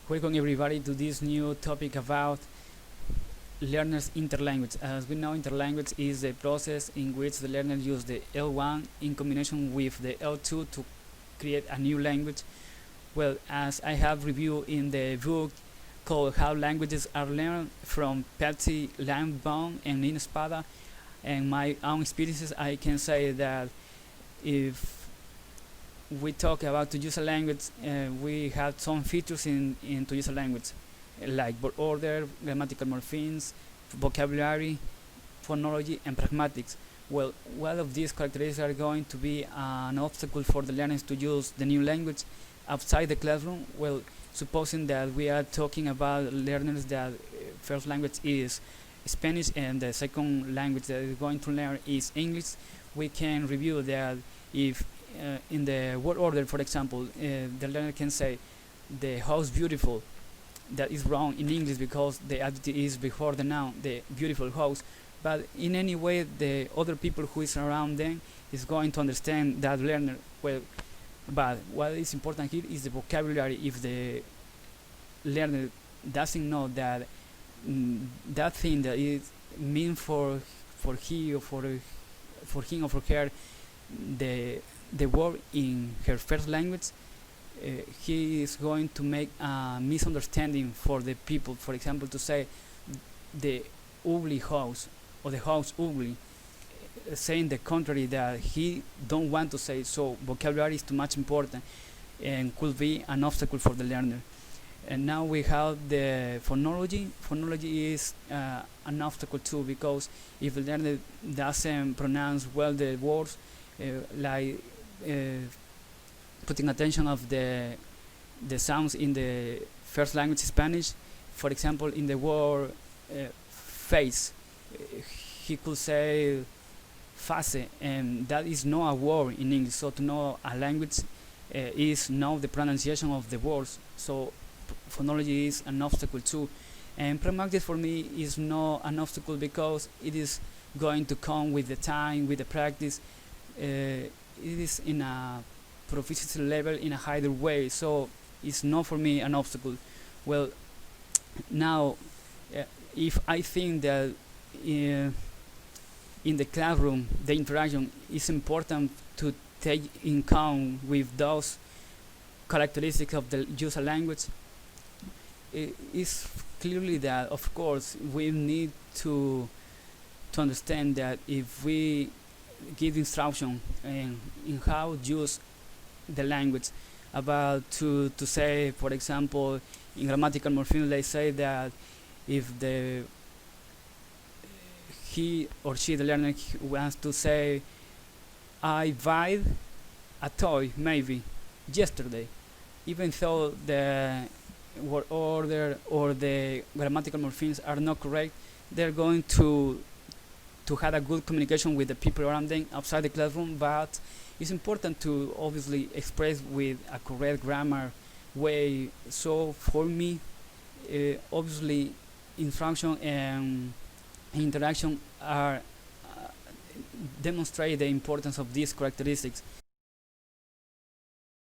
Welcome everybody to this new topic about learners interlanguage. As we know, interlanguage is the process in which the learner use the L1 in combination with the L2 to create a new language. Well, as I have reviewed in the book called How Languages Are Learned from Patsy Lambaum and Nina Spada, and my own experiences, I can say that if we talk about to use a language, we have some features in to use a language, like word order, grammatical morphemes, vocabulary, phonology, and pragmatics. Well, one of these characteristics are going to be an obstacle for the learners to use the new language outside the classroom. Well, supposing that we are talking about learners that first language is Spanish and the second language that is going to learn is English, we can review that if in the word order, for example, the learner can say the house beautiful. That is wrong in English because the adjective is before the noun, the beautiful house. But in any way, the other people who is around them is going to understand that learner well. But what is important here is the vocabulary. If the learner doesn't know that that thing that is mean for he or for him or for her, the the word in her first language, he is going to make a misunderstanding for the people. For example, to say the ugly house or the house ugly, saying the contrary that he don't want to say. So vocabulary is too much important and could be an obstacle for the learner. And now we have the phonology. Phonology is an obstacle too, because if the learner doesn't pronounce well the words, like putting attention of the sounds in the first language Spanish. For example, in the word face, he could say face, and that is not a word in English. So to know a language is know the pronunciation of the words. So phonology is an obstacle too. And pragmatics for me is not an obstacle because it is going to come with the time, with the practice. It is in a proficiency level in a higher way, so it's not for me an obstacle. Well, now, if I think that in the classroom the interaction is important to take in account with those characteristics of the user language, it is clearly that of course we need to understand that if we give instruction in how to use the language, about to say, for example, in grammatical morphemes, they say that if the he or she, the learner, wants to say, I buy a toy maybe yesterday, even though the word order or the grammatical morphemes are not correct, they're going to have a good communication with the people around them outside the classroom. But it's important to obviously express with a correct grammar way. So for me, obviously, instruction and interaction are demonstrate the importance of these characteristics.